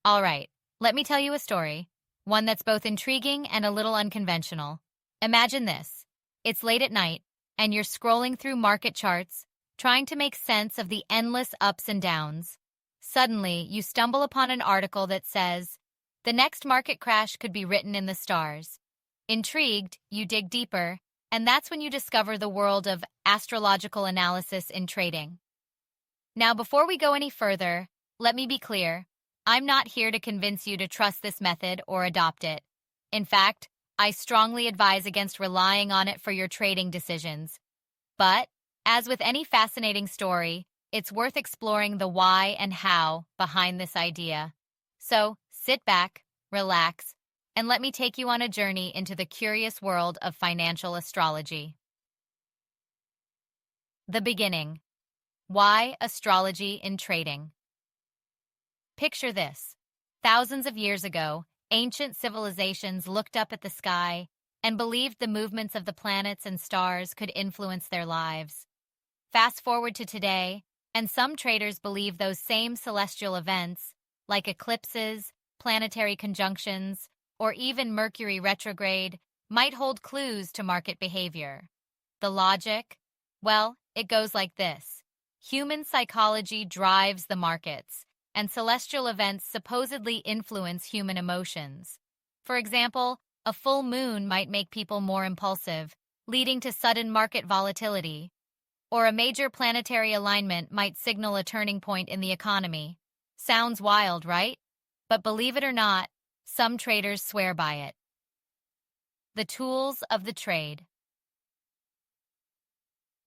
All right, let me tell you a story, one that's both intriguing and a little unconventional. Imagine this. It's late at night, and you're scrolling through market charts, trying to make sense of the endless ups and downs. Suddenly, you stumble upon an article that says, "The next market crash could be written in the stars." Intrigued, you dig deeper, and that's when you discover the world of astrological analysis in trading. Now, before we go any further, let me be clear. I'm not here to convince you to trust this method or adopt it. In fact, I strongly advise against relying on it for your trading decisions. But, as with any fascinating story, it's worth exploring the why and how behind this idea. So, sit back, relax, and let me take you on a journey into the curious world of financial astrology. The beginning. Why astrology in trading? Picture this. Thousands of years ago, ancient civilizations looked up at the sky and believed the movements of the planets and stars could influence their lives. Fast forward to today, and some traders believe those same celestial events, like eclipses, planetary conjunctions, or even Mercury retrograde, might hold clues to market behavior. The logic? Well, it goes like this. Human psychology drives the markets, and celestial events supposedly influence human emotions. For example, a full moon might make people more impulsive, leading to sudden market volatility. Or a major planetary alignment might signal a turning point in the economy. Sounds wild, right? But believe it or not, some traders swear by it. The tools of the trade.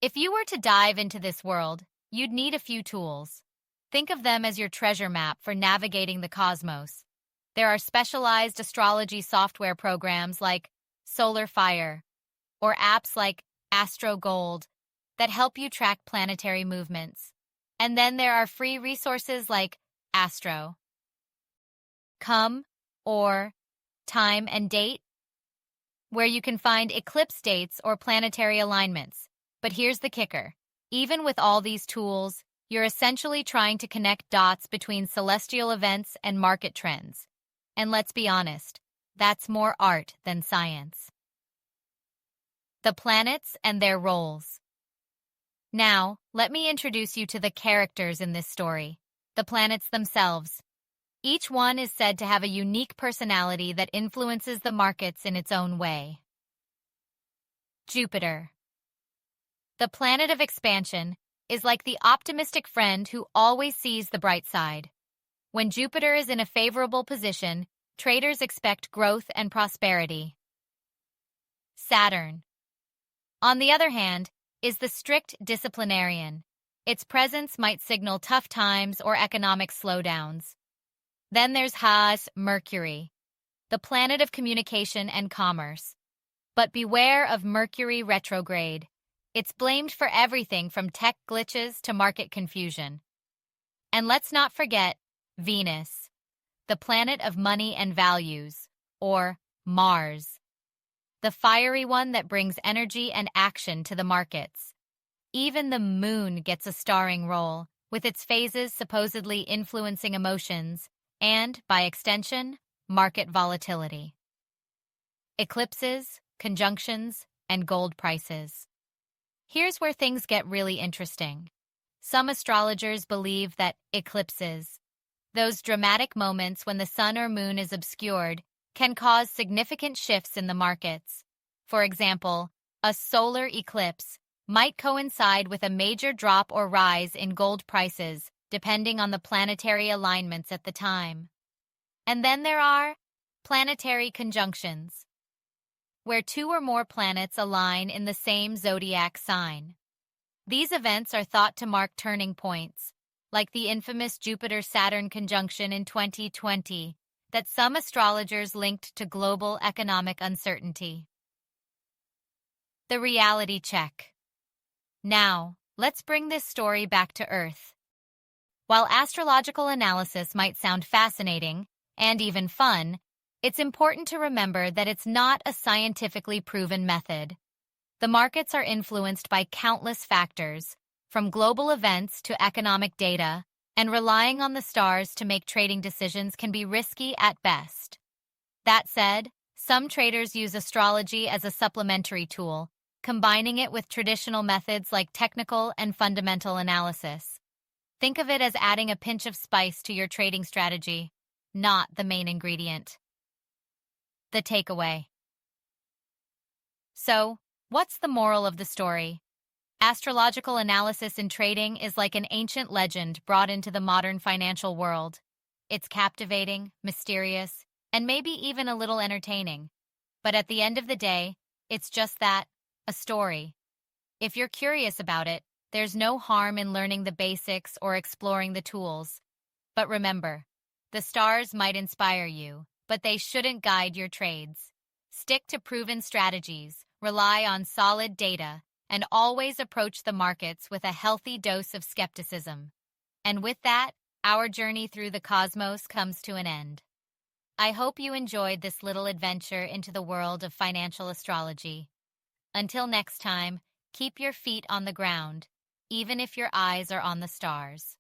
If you were to dive into this world, you'd need a few tools. Think of them as your treasure map for navigating the cosmos. There are specialized astrology software programs like Solar Fire or apps like Astrogold that help you track planetary movements. And then there are free resources like Astro. Or Time and Date, where you can find eclipse dates or planetary alignments. But here's the kicker. Even with all these tools, you're essentially trying to connect dots between celestial events and market trends. And let's be honest, that's more art than science. The planets and their roles. Now, let me introduce you to the characters in this story, the planets themselves. Each one is said to have a unique personality that influences the markets in its own way. Jupiter. The planet of expansion is like the optimistic friend who always sees the bright side. When Jupiter is in a favorable position, traders expect growth and prosperity. Saturn, on the other hand, is the strict disciplinarian. Its presence might signal tough times or economic slowdowns. Then there's Mercury, the planet of communication and commerce. But beware of Mercury retrograde. It's blamed for everything from tech glitches to market confusion. And let's not forget Venus, the planet of money and values, or Mars, the fiery one that brings energy and action to the markets. Even the moon gets a starring role, with its phases supposedly influencing emotions and, by extension, market volatility. Eclipses, conjunctions, and gold prices. Here's where things get really interesting. Some astrologers believe that eclipses, those dramatic moments when the sun or moon is obscured, can cause significant shifts in the markets. For example, a solar eclipse might coincide with a major drop or rise in gold prices, depending on the planetary alignments at the time. And then there are planetary conjunctions, where two or more planets align in the same zodiac sign. These events are thought to mark turning points, like the infamous Jupiter-Saturn conjunction in 2020 that some astrologers linked to global economic uncertainty. The reality check. Now, let's bring this story back to Earth. While astrological analysis might sound fascinating and even fun, it's important to remember that it's not a scientifically proven method. The markets are influenced by countless factors, from global events to economic data, and relying on the stars to make trading decisions can be risky at best. That said, some traders use astrology as a supplementary tool, combining it with traditional methods like technical and fundamental analysis. Think of it as adding a pinch of spice to your trading strategy, not the main ingredient. The takeaway. So, what's the moral of the story? Astrological analysis in trading is like an ancient legend brought into the modern financial world. It's captivating, mysterious, and maybe even a little entertaining. But at the end of the day, it's just that, a story. If you're curious about it, there's no harm in learning the basics or exploring the tools. But remember, the stars might inspire you, but they shouldn't guide your trades. Stick to proven strategies, rely on solid data, and always approach the markets with a healthy dose of skepticism. And with that, our journey through the cosmos comes to an end. I hope you enjoyed this little adventure into the world of financial astrology. Until next time, keep your feet on the ground, even if your eyes are on the stars.